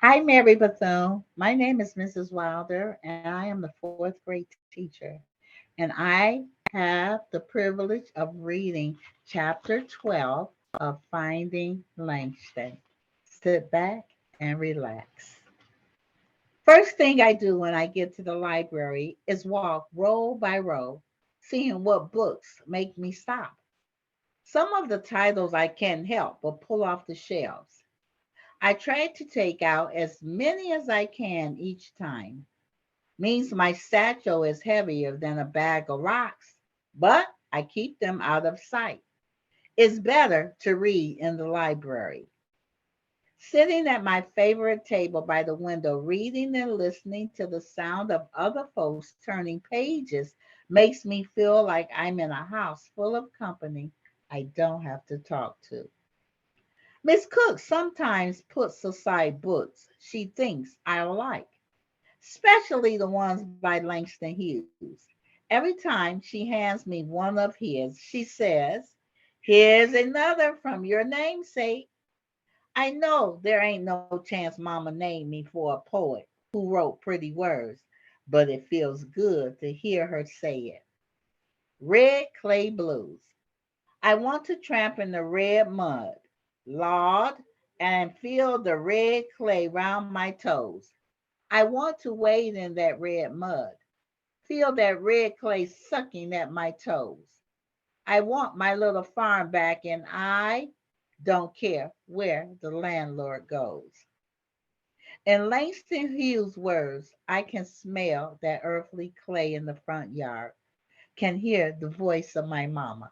Hi, Mary Bethune. My name is Mrs. Wilder, and I am the fourth grade teacher. And I have the privilege of reading chapter 12 of Finding Langston. Sit back and relax. First thing I do when I get to the library is walk row by row, seeing what books make me stop. Some of the titles I can't help but pull off the shelves. I try to take out as many as I can each time. Means my satchel is heavier than a bag of rocks, but I keep them out of sight. It's better to read in the library. Sitting at my favorite table by the window, reading and listening to the sound of other folks turning pages makes me feel like I'm in a house full of company I don't have to talk to. Miss Cook sometimes puts aside books she thinks I'll like, especially the ones by Langston Hughes. Every time she hands me one of his, she says, "Here's another from your namesake." I know there ain't no chance Mama named me for a poet who wrote pretty words, but it feels good to hear her say it. Red Clay Blues. I want to tramp in the red mud, Lord, and feel the red clay round my toes. I want to wade in that red mud, feel that red clay sucking at my toes. I want my little farm back, and I don't care where the landlord goes. In Langston Hughes' words, I can smell that earthly clay in the front yard, can hear the voice of my mama.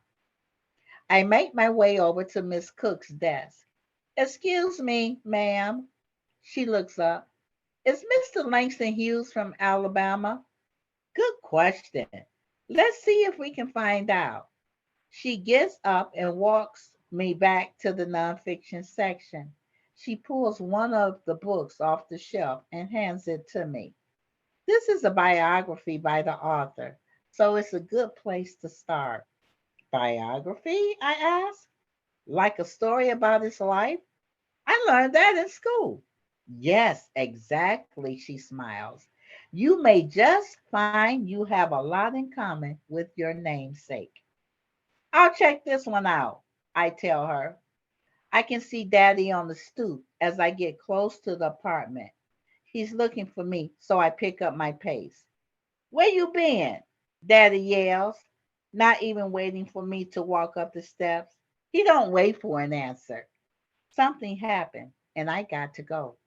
I make my way over to Miss Cook's desk. "Excuse me, ma'am." She looks up. "Is Mr. Langston Hughes from Alabama?" "Good question. Let's see if we can find out." She gets up and walks me back to the nonfiction section. She pulls one of the books off the shelf and hands it to me. This is a biography by the author, so it's a good place to start. "Biography?" I asked. "Like a story about his life? I learned that in school." "Yes, exactly," she smiles. "You may just find you have a lot in common with your namesake." "I'll check this one out," I tell her. I can see Daddy on the stoop as I get close to the apartment. He's looking for me, so I pick up my pace. "Where you been?" Daddy yells, not even waiting for me to walk up the steps. He don't wait for an answer. Something happened, and I got to go.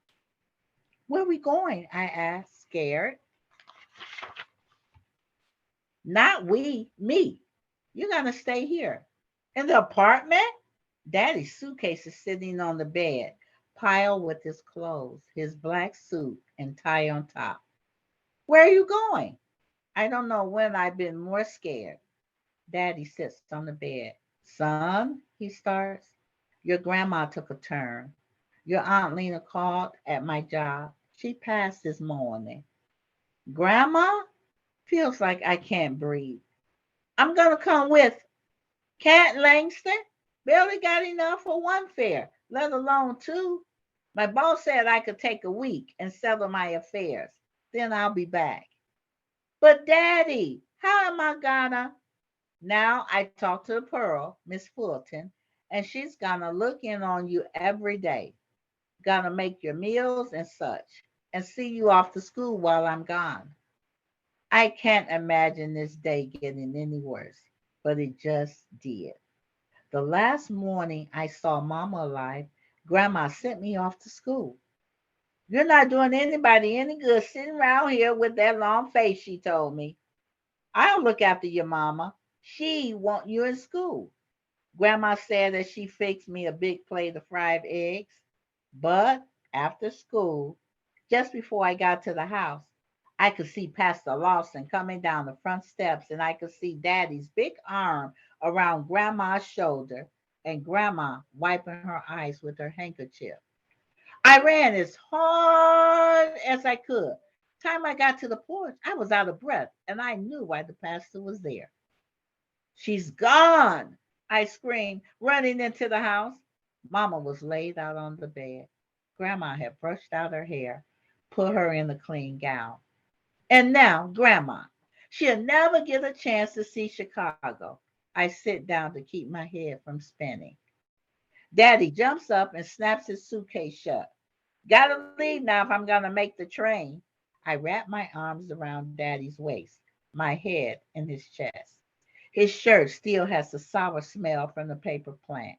"Where we going?" I asked, scared. "Not we, me. You're gonna stay here." "In the apartment?" Daddy's suitcase is sitting on the bed, piled with his clothes, his black suit, and tie on top. "Where are you going?" I don't know when I've been more scared. Daddy sits on the bed. "Son," he starts, "your grandma took a turn. Your Aunt Lena called at my job. She passed this morning." "Grandma?" Feels like I can't breathe. "I'm gonna come with." "Can't, Langston. Barely got enough for one fare, let alone two. My boss said I could take a week and settle my affairs. Then I'll be back." "But Daddy, how am I gonna?" Now I talk to Pearl, Miss Fulton, and she's gonna look in on you every day, gonna make your meals and such, and see you off to school while I'm gone. I can't imagine this day getting any worse, but it just did. The last morning I saw Mama alive, Grandma sent me off to school. "You're not doing anybody any good sitting around here with that long face," she told me. "I'll look after your mama. She want you in school." Grandma said that she fixed me a big plate of fried eggs. But after school, just before I got to the house, I could see Pastor Lawson coming down the front steps, and I could see Daddy's big arm around Grandma's shoulder and Grandma wiping her eyes with her handkerchief. I ran as hard as I could. Time I got to the porch, I was out of breath, and I knew why the pastor was there. "She's gone!" I screamed, running into the house. Mama was laid out on the bed. Grandma had brushed out her hair, put her in a clean gown. And now, Grandma, she'll never get a chance to see Chicago. I sit down to keep my head from spinning. Daddy jumps up and snaps his suitcase shut. Gotta leave now if I'm gonna make the train. I wrap my arms around Daddy's waist, my head in his chest. His shirt still has the sour smell from the paper plant.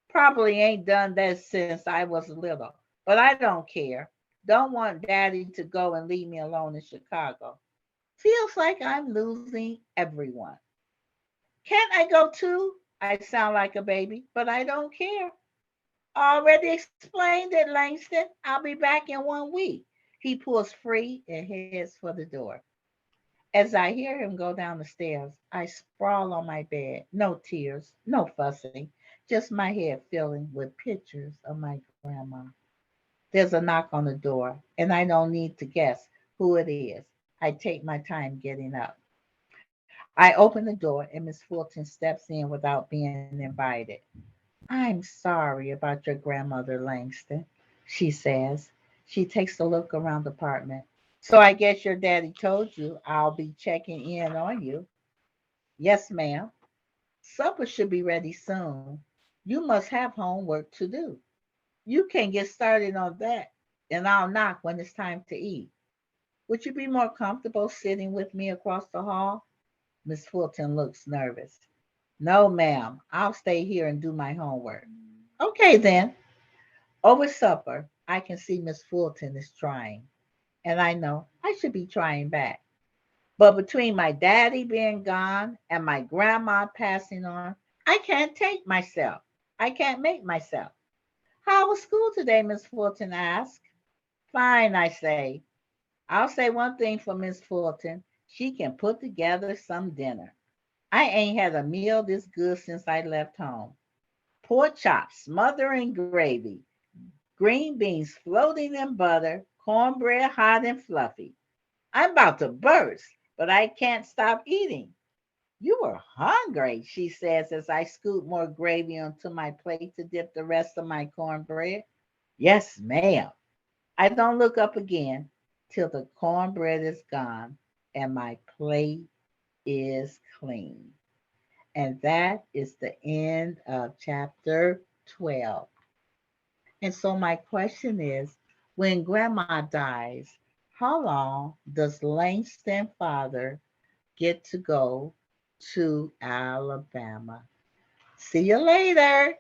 Probably ain't done that since I was little, but I don't care. Don't want Daddy to go and leave me alone in Chicago. Feels like I'm losing everyone. Can't I go too? I sound like a baby, but I don't care. Already explained it, Langston. I'll be back in 1 week. He pulls free and heads for the door. As I hear him go down the stairs, I sprawl on my bed. No tears, no fussing, just my head filling with pictures of my grandma. There's a knock on the door, and I don't need to guess who it is. I take my time getting up. I open the door, and Miss Fulton steps in without being invited. I'm sorry about your grandmother, Langston, she says. She takes a look around the apartment. So I guess your daddy told you I'll be checking in on you. Yes, ma'am. Supper should be ready soon. You must have homework to do. You can get started on that, and I'll knock when it's time to eat. Would you be more comfortable sitting with me across the hall? Miss Fulton looks nervous. No, ma'am. I'll stay here and do my homework. Okay, then. Over supper, I can see Miss Fulton is trying, and I know I should be trying back. But between my daddy being gone and my grandma passing on, I can't take myself. I can't make myself. How was school today, Miss Fulton asked. Fine, I say. I'll say one thing for Miss Fulton. She can put together some dinner. I ain't had a meal this good since I left home. Pork chops smothered in gravy, green beans floating in butter, cornbread hot and fluffy. I'm about to burst, but I can't stop eating. You were hungry, she says as I scoop more gravy onto my plate to dip the rest of my cornbread. Yes, ma'am. I don't look up again till the cornbread is gone and my plate is clean. And that is the end of chapter 12. And so, my question is, when grandma dies, how long does Langston father get to go to Alabama? See you later.